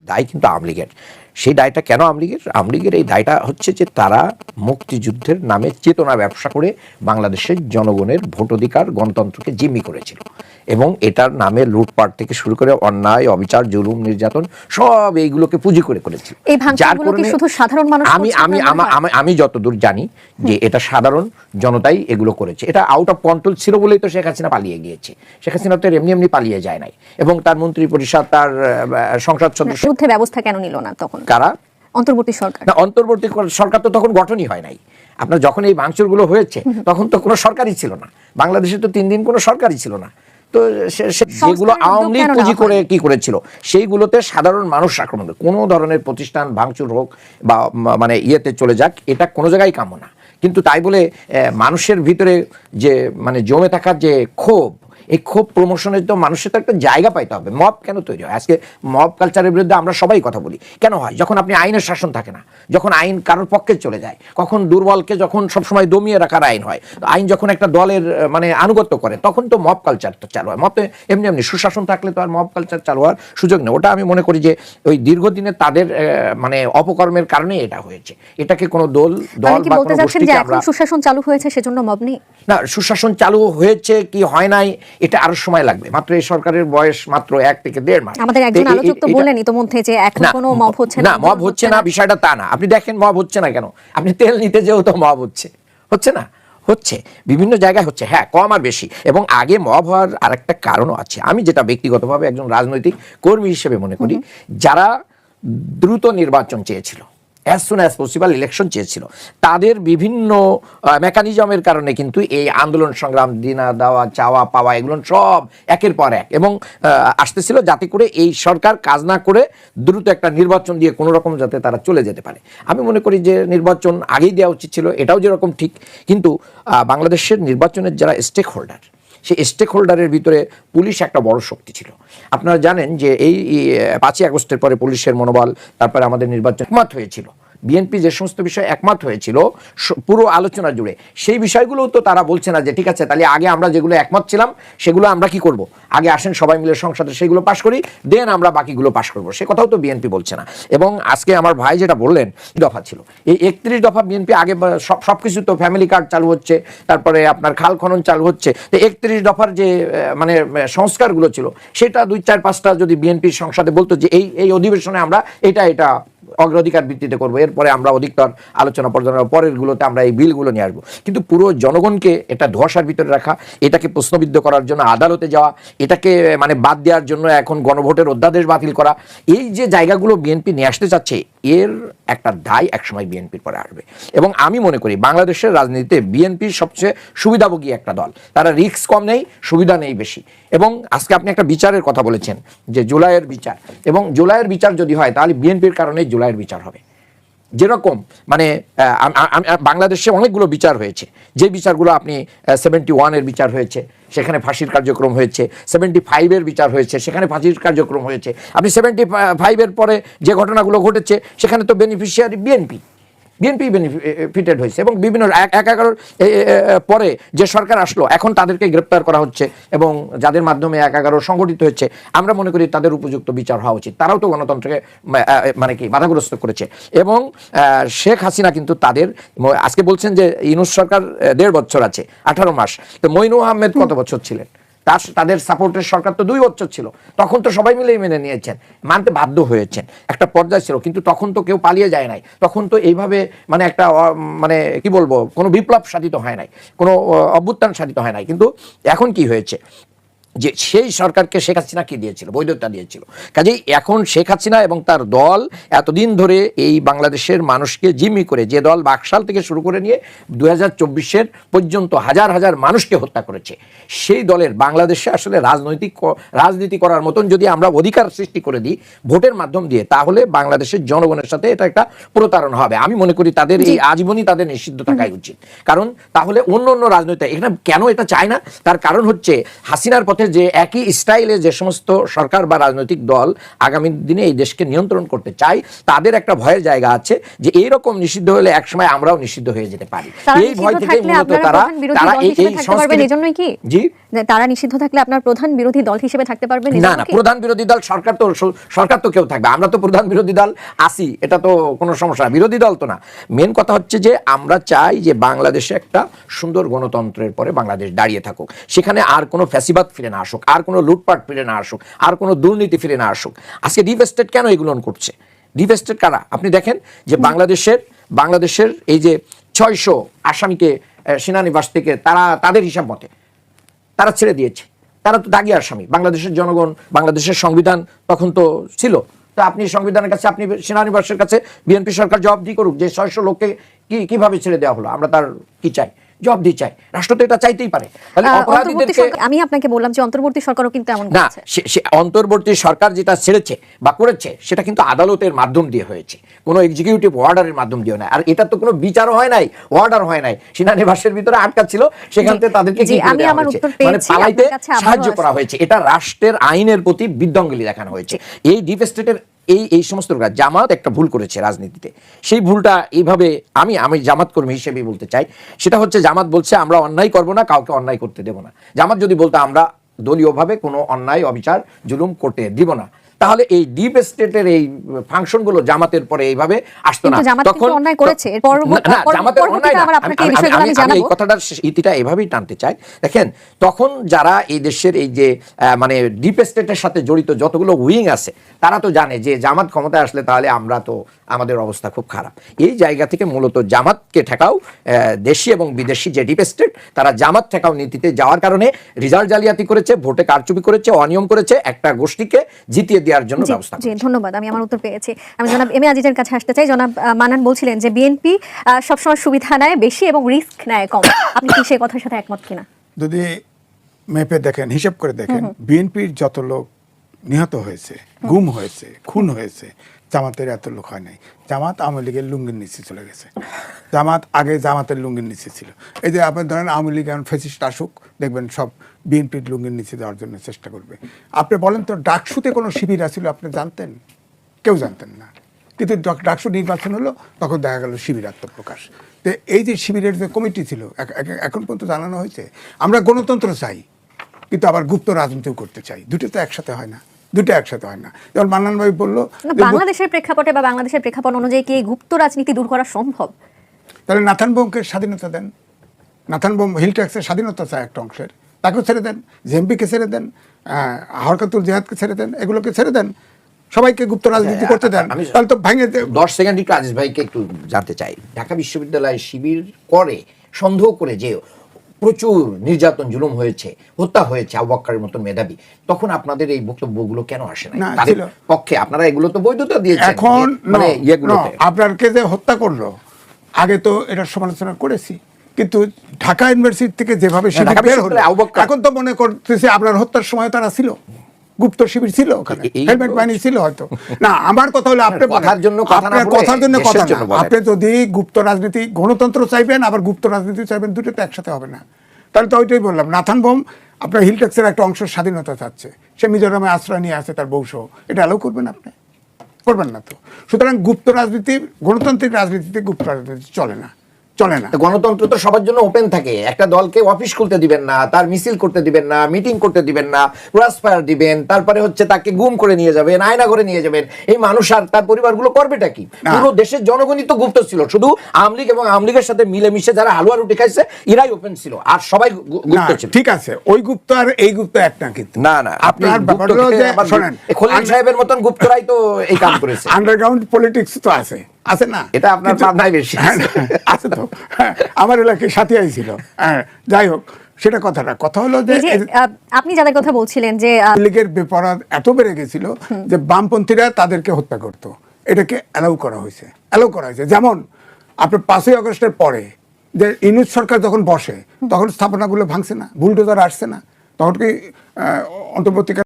দায় কিন্তু আওয়ামী লীগের। সেই দায়টা কেন আওয়ামী লীগের? আওয়ামী লীগের এই দায়টা হচ্ছে যে তারা মুক্তিযুদ্ধের নামে চেতনা ব্যবসা করে বাংলাদেশের জনগণের ভোটাধিকার গণতন্ত্রকে জিম্মি করেছিল এবং এটার নামে লুটপাট থেকে শুরু করে অন্যায় অবিচার জুলুম নির্যাতন সব এইগুলোকে পুঁজি করে করেছিল। যার কারণে শুধু সাধারণ মানুষ, আমি যতদূর জানি যে এটা সাধারণ জনতাই এগুলো করেছে। এটা আউট অফ কন্ট্রোল ছিল বলেই তো শেখ হাসিনা পালিয়ে গিয়েছে। শেখ হাসিনা তো এমনি এমনি পালিয়ে যায় নাই এবং তার মন্ত্রী পরিষদ তার সংসদ সদস্য ব্যবস্থা কেন নিল না তখন? কারা? অন্তর্বর্তী সরকার। না, অন্তর্বর্তী সরকার তো তখন গঠনই হয় নাই। আপনার যখন এই ভাঙচুরগুলো হয়েছে তখন তো কোনো সরকারই ছিল না বাংলাদেশে, তো 3 দিন কোনো সরকারই ছিল না। তো যেগুলো আওয়ামী লীগ পুঁজি করে কি করেছিল সেইগুলোতে সাধারণ মানুষ আক্রমণ, কোনো ধরনের প্রতিষ্ঠান ভাঙচুর হোক বা মানে ইয়েতে চলে যাক, এটা কোনো জায়গায় কাম্য না। কিন্তু তাই বলে মানুষের ভিতরে যে মানে জমে থাকার যে ক্ষোভ, এই ক্ষোভ প্রমোশনের তো মানুষের তো একটা জায়গা পাইতে হবে। মব কেন তৈরি হয়? আজকে মব কালচারের বিরুদ্ধে আমরা সবাই কথা বলি। কেন হয়? যখন আপনি আইনের শাসন থাকে না, যখন আইন কারোর পক্ষে চলে যায়, কখন দুর্বলকে যখন সবসময় দমিয়ে রাখার আইন হয়, আইন যখন একটা দলের মানে আনুগত্য করে, তখন তো মব কালচার তো চালু হয়। মতে এমনি এমনি সুশাসন থাকলে তো আর মব কালচার চালু হওয়ার সুযোগ নেই। ওটা আমি মনে করি যে ওই দীর্ঘদিনে তাদের মানে অপকর্মের কারণে এটা হয়েছে। এটাকে কোনো দল বা কোনো গোষ্ঠীকে আমরা সুশাসন চালু হয়েছে সেজন্য মব নেই না, সুশাসন চালু হয়েছে কি হয় নাই এটা আরো সময় লাগবে। মাত্র এই সরকারের বয়স মাত্র 1 থেকে 1.5 মাস। আমাদের একজন আলোচক তো বললেন ইতোমধ্যে যে এখন কোনো মব হচ্ছে না। মব হচ্ছে না বিষয়টা তা না। আপনি দেখেন মব হচ্ছে না কেন? আপনি তেল নিতে যেও তো মব হচ্ছে না, হচ্ছে বিভিন্ন জায়গায় হচ্ছে, হ্যাঁ কম আর বেশি। এবং আগে মব হওয়ার আরেকটা কারণও আছে। আমি যেটা ব্যক্তিগতভাবে একজন রাজনৈতিক কর্মী হিসেবে মনে করি, যারা দ্রুত নির্বাচন চেয়েছিল, as soon as possible election চেয়েছিল, তাদের বিভিন্ন মেকানিজমের কারণে কিন্তু এই আন্দোলন সংগ্রাম, দিনা দেওয়া, চাওয়া পাওয়া, এগুলো সব একের পর এক এবং আসতেছিল যাতে করে এই সরকার কাজ না করে দ্রুত একটা নির্বাচন দিয়ে কোনো রকম যাতে তারা চলে যেতে পারে। আমি মনে করি যে নির্বাচন আগেই দেওয়া উচিত ছিল, এটাও যেরকম ঠিক। কিন্তু বাংলাদেশের নির্বাচনের যারা স্টেক হোল্ডার, সেই স্টেক হোল্ডারের ভিতরে পুলিশ একটা বড় শক্তি ছিল। আপনারা জানেন যে এই 5ই আগস্টের পরে পুলিশের মনোবল, তারপরে আমাদের নির্বাচন একমত হয়েছিল। বিএনপি যে সমস্ত বিষয়ে একমত হয়েছিল পুরো আলোচনা জুড়ে, সেই বিষয়গুলোও তো তারা বলছে না যে ঠিক আছে তাহলে আগে আমরা যেগুলো একমত ছিলাম সেগুলো আমরা কি করব, আগে আসেন সবাই মিলে সংসদে সেগুলো পাশ করি, দেন আমরা বাকিগুলো পাশ করবো। সে কথাও তো বিএনপি বলছে না। এবং আজকে আমার ভাই যেটা বললেন দফা ছিল, এই 31 দফা বিএনপি আগে সবকিছু তো ফ্যামিলি কার্ড চালু হচ্ছে, তারপরে আপনার খাল খনন চালু হচ্ছে। তো 31 দফার যে মানে সংস্কারগুলো ছিল সেটা 2, 4, 5টা যদি বিএনপির সংসদে বলতো যে এই অধিবেশনে আমরা এটা অগ্রাধিকার ভিত্তিতে করবো, এরপরে আমরা অধিকতর আলোচনা পর্যালোচনা পরের গুলোতে আমরা এই বিলগুলো নিয়ে আসবো। কিন্তু পুরো জনগণকে এটা ধোঁয়াশার ভিতরে রাখা, এটাকে প্রশ্নবিদ্ধ করার জন্য আদালতে যাওয়া, এটাকে মানে বাদ দেওয়ার জন্য এখন গণভোটের অধ্যাদেশ বাতিল করা, এই যে জায়গাগুলো বিএনপি নিয়ে আসতে চাচ্ছে, এর একটা দায় একসময় বিএনপির পরে আসবে। এবং আমি মনে করি বাংলাদেশের রাজনীতিতে বিএনপির সবচেয়ে সুবিধাভোগী একটা দল। তারা রিস্ক কম নেই, সুবিধা নেই বেশি। এবং আজকে আপনি একটা বিচারের কথা বলেছেন যে জুলাইয়ের বিচার, এবং জুলাইয়ের বিচার যদি হয় তাহলে বিএনপির কারণে জুলাইয়ের বিচার হবে। যেরকম মানে বাংলাদেশে অনেকগুলো বিচার হয়েছে, যে বিচারগুলো আপনি 71-এর বিচার হয়েছে, সেখানে ফাঁসির কার্যক্রম হয়েছে, 75-এর বিচার হয়েছে, সেখানে ফাঁসির কার্যক্রম হয়েছে। আপনি 75-এর পরে যে ঘটনাগুলো ঘটেছে সেখানে তো বেনিফিশিয়ারি বিএনপি বেনিফিটেড হয়েছে। এবং বিভিন্ন 11 পরে যে সরকার আসলো এখন তাদেরকে গ্রেপ্তার করা হচ্ছে এবং যাদের মাধ্যমে 11 সংগঠিত হচ্ছে, আমরা মনে করি তাদের উপযুক্ত বিচার হওয়া উচিত। তারাও তো গণতন্ত্রকে মানে কি বাধাগ্রস্ত করেছে। এবং শেখ হাসিনা কিন্তু তাদের আজকে বলছেন যে ইউনূস সরকার 1.5 বছর আছে, 18 মাস। তো মইনুল আহমেদ কত বছর ছিলেন? তাদের সাপোর্টের সরকার তো 2 বছর ছিল, তখন তো সবাই মিলেই মেনে নিয়েছেন, মানতে বাধ্য হয়েছেন, একটা পর্যায় ছিল। কিন্তু তখন তো কেউ পালিয়ে যায় নাই, তখন তো এইভাবে মানে একটা মানে কি বলবো, কোনো বিপ্লব সাধিত হয় নাই, কোনো অভ্যুত্থান সাধিত হয় নাই। কিন্তু এখন কি হয়েছে যে সেই সরকারকে শেখ হাসিনা কি দিয়েছিল, বৈধতা দিয়েছিল। কাজেই এখন শেখ হাসিনা এবং তার দল এতদিন ধরে এই বাংলাদেশের মানুষকে জিম্মি করে, যে দল বাকশাল থেকে শুরু করে নিয়ে 2024 পর্যন্ত হাজার হাজার মানুষকে হত্যা করেছে, সেই দলের বাংলাদেশে আসলে রাজনীতি করার মতন যদি আমরা অধিকার সৃষ্টি করে দিই ভোটের মাধ্যম দিয়ে, তাহলে বাংলাদেশের জনগণের সাথে এটা একটা প্রতারণা হবে। আমি মনে করি তাদের এই আজীবনই তাদের নিষিদ্ধ থাকাই উচিত। কারণ তাহলে অন্য রাজনৈতিক এখানে কেন এটা চায় না, তার কারণ হচ্ছে হাসিনার পথে যে একই স্টাইলে যে সমস্ত সরকার বা রাজনৈতিক দল আগামী দিনে এই দেশকে নিয়ন্ত্রণ করতে চায়, তাদের একটা ভয়ের জায়গা আছে যে এইরকম নিষিদ্ধ হলে একসময় আমরাও নিষিদ্ধ হয়ে যেতে পারি। এই ভয় থেকে মূলত তারা এই এজন্যই কি জি তারা নিষিদ্ধ থাকলে আপনার প্রধান বিরোধী দল হিসেবে থাকতে পারবেন? না না, প্রধান বিরোধী দল সরকার তো কেউ থাকবে, আমরা তো প্রধান বিরোধী দল আসি, এটা তো কোনো সমস্যা না, বিরোধী দল তো না। মেন কথা হচ্ছে যে আমরা চাই যে বাংলাদেশে একটা সুন্দর গণতন্ত্রের পরে বাংলাদেশ দাঁড়িয়ে থাকুক, সেখানে আর কোনো ফ্যাসিবাদ ফিরে না আসুক, আর কোনো লুটপাট ফিরে না আসুক, আর কোনো দুর্নীতি ফিরে না আসুক। আজকে ডিপ স্টেট কেন এগুলো করছে? ডিপ স্টেট কারা? আপনি দেখেন যে বাংলাদেশের এই যে 600 আসামিকে সেনানিবাস থেকে তাদের হিসাব মতে তারা ছেড়ে দিয়েছে, তারা তো দাগি আসামি। বাংলাদেশের জনগণ, বাংলাদেশের সংবিধান তখন তো ছিল, তো আপনি সংবিধানের কাছে, আপনি সেনানিবাসের কাছে বিএনপি সরকার জবাবদিহি করুক যে 600 লোককে কিভাবে ছেড়ে দেওয়া হলো, আমরা তার কি চাই, জবাবদিহি চাই। রাষ্ট্র তো এটা চাইতেই পারে। তাহলে অপরাধীদেরকে আমি আপনাকে বললাম যে অন্তর্বর্তী সরকারও কিন্তু এমন না, করেছে। সে অন্তর্বর্তী সরকার যেটা ছেড়েছে বা করেছে সেটা কিন্তু আদালতের মাধ্যম দিয়ে হয়েছে, কোনো এক্সিকিউটিভ অর্ডারের মাধ্যম দিয়ে না। আর এটা তো কোনো বিচারও হয় নাই, অর্ডার হয় নাই, সেনানিবাসের ভিতরে আটকা ছিল, সেখান থেকে তাদেরকে কি করে দেওয়া হয়েছে, মানে পালাইতে সাহায্য করা হয়েছে। এটা রাষ্ট্রের আইনের প্রতি বিধ্বংসী দেখানো হয়েছে। এই ডিপ স্টেটের এই সমস্ত জামাত একটা ভুল করেছে রাজনীতিতে। সেই ভুলটা এইভাবে আমি জামাত কর্মী হিসেবে বলতে চাই, সেটা হচ্ছে জামাত বলছে আমরা অন্যায় করব না, কাউকে অন্যায় করতে দেব না। জামাত যদি বলতো আমরা দলীয়ভাবে কোনো অন্যায় অবিচার জুলুম করতে দিব না, তাহলে এই ডিপ স্টেটের এই ফাংশনগুলো জামাতের পরে এইভাবে আসতো না। তখন অন্যায় করেছে, জামাতের অন্যায় না, আমি এই কথাটার ইতিটা এভাবেই টানতে চাই। দেখেন, তখন যারা এই দেশের এই যে মানে ডিপ স্টেটের সাথে জড়িত যতগুলো উইং আছে, তারা তো জানে যে জামাত ক্ষমতায় আসলে তাহলে আমাদের অবস্থা খুব খারাপ। এই জায়গা থেকে মূলত জামাতকে ঠেকাও, দেশি এবং বিদেশি যে ডিপ স্টেট, তারা জামাত ঠেকাও নীতিতে যাওয়ার কারণে রেজাল্ট জালিয়াতি করেছে, ভোটে কারচুপি করেছে, অনিয়ম করেছে, একটা গোষ্ঠীকে জিতিয়ে দেওয়ার জন্য ব্যবস্থা করেছে। ধন্যবাদ, আমি আমার উত্তর পেয়েছি। আমি জনাব এম এ আজিজের কাছে আসতে চাই। জনাব মানান বলছিলেন যে বিএনপি সবসময় সুবিধা নেয় বেশি এবং রিস্ক নেয় কম, আপনি কি সেই কথার সাথে একমত কিনা? যদি মেপে দেখেন, হিসাব করে দেখেন, বিএনপির যত লোক নিহত হয়েছে, গুম হয়েছে, খুন হয়েছে, জামাতের এত লোক হয় নাই। জামাত আওয়ামী লীগের লুঙ্গির নিচে চলে গেছে। জামাতের লুঙ্গির নিচে ছিল। এই যে আপনি ধরেন আওয়ামী লীগ এখন ফ্যাসিস্ট আসুক, দেখবেন সব বিএনপির লুঙ্গির নিচে দেওয়ার জন্য চেষ্টা করবে। আপনি বলেন তো, ডাকসুতে কোনো শিবির আছিল আপনি জানতেন? কেউ জানতেন না। কিন্তু ডাকসু নির্বাচন হলো, তখন দেখা গেল শিবির আত্মপ্রকাশ। তো এই যে শিবিরের যে কমিটি ছিল, এখন পর্যন্ত জানানো হয়েছে আমরা গণতন্ত্র চাই, কিন্তু আবার গুপ্ত রাজনীতিও করতে চাই। দুটো তো একসাথে হয় না, যেমন মান্নান ভাই বললো, বাংলাদেশের প্রেক্ষাপটে বা বাংলাদেশের প্রেক্ষাপট অনুযায়ী কি গুপ্ত রাজনীতি দূর করা সম্ভব? তাহলে নাথান বোমকে স্বাধীনতা দেন। নাথান বোম হিল ট্যাক্সের স্বাধীনতা চায় একটা অংশের, তাকেও ছেড়ে দেন। জেএমপিকে ছেড়ে দেন, হরকাতুল জিহাদকে ছেড়ে দেন, এগুলোকে ছেড়ে দেন, সবাইকে গুপ্ত রাজনীতি করতে দেন। তাহলে তো ভেঙে 10 সেকেন্ড একটু আজিজ ভাইকে একটু জানতে চাই। ঢাকা বিশ্ববিদ্যালয়ে শিবির করে সন্দেহ করে যে প্রচুর নির্যাতন জুলুম হয়েছে, হত্যা হয়েছে আবু বকরের মতন মেধাবী, তখন আপনাদের এই বক্তব্যগুলো কেন আসে না? তাদের পক্ষে আপনারা এগুলো তো বৈধতা দিয়েছেন। এখন মানে আপনারকে যে হত্যা করলো, আগে তো এটার সমালোচনা করেছি, কিন্তু ঢাকা ইউনিভার্সিটি থেকে যেভাবে এখন তো মনে করতেছে আপনার হত্যার সময় তারা ছিল, গুপ্ত শিবির ছিল, ওখানে হেলমেট বাহিনী ছিল হয়তো। না, আমার কথা হলো আপনার কথার জন্য কথা না, আপনি যদি গুপ্ত রাজনীতি, গণতন্ত্র চাইবেন আবার গুপ্ত রাজনীতি চাইবেন, দুটো তো একসাথে হবে না। তাহলে তো ওইটাই বললাম, নাথান বোম আপনার হিল ট্যাক্সের একটা অংশ স্বাধীনতা চাচ্ছে, সে মিজোরামে আশ্রয় নিয়ে আছে তার বংশ, এটা অ্যালাউ করবেন আপনি? করবেন না তো। সুতরাং গুপ্ত রাজনীতি, গণতান্ত্রিক রাজনীতিতে গুপ্ত রাজনীতি চলে না। গণতন্ত্র তো সবার জন্য ওপেন থাকে। একটা দলকে অফিস খুলতে দিবেন না, তার মিছিল করতে দিবেন না, মিটিং করতে দিবেন না, ক্রসফায়ার দিবেন, তারপরে হচ্ছে তাকে গুম করে নিয়ে যাবেন, আয়না করে নিয়ে যাবেন। এই মানুষ আর তার পরিবারগুলো করবেটা কি? পুরো দেশের জনগণই তো গুপ্ত ছিল, শুধু আওয়ামী লীগ এবং আওয়ামী লীগের সাথে মিলেমিশে যারা হালুয়া রুটি খাইছে এরাই ওপেন ছিল, আর সবাই গুপ্ত ছিল। ঠিক আছে, ওই গুপ্ত আর এই গুপ্ত এক না, কিন্তু না না, আপনার শুনেন, খলিল সাহেবের মতন গুপ্তরাই তো এই কাম করেছে। আন্ডারগ্রাউন্ড পলিটিক্স তো আছে না? এটা আপনার পাবনায় বেশি আছে তো। আমার এলাকায় সাথিয়াই ছিল। যাই হোক, সেটা কথা হলো যে আপনি যাদের কথা বলছিলেন যে লীগের বেপরাধ এত বেড়ে গেছিল যে বামপন্থীরা তাদেরকে হত্যা করত, এটাকে অ্যালাউ করা হয়েছে। যেমন আপনার 5ই আগস্টের পরে যে ইউনূস সরকার যখন বসে, তখন স্থাপনাগুলো ভাঙছে না, বুলডোজার আসছে না, তখন কি অন্তর্বর্তীকালীন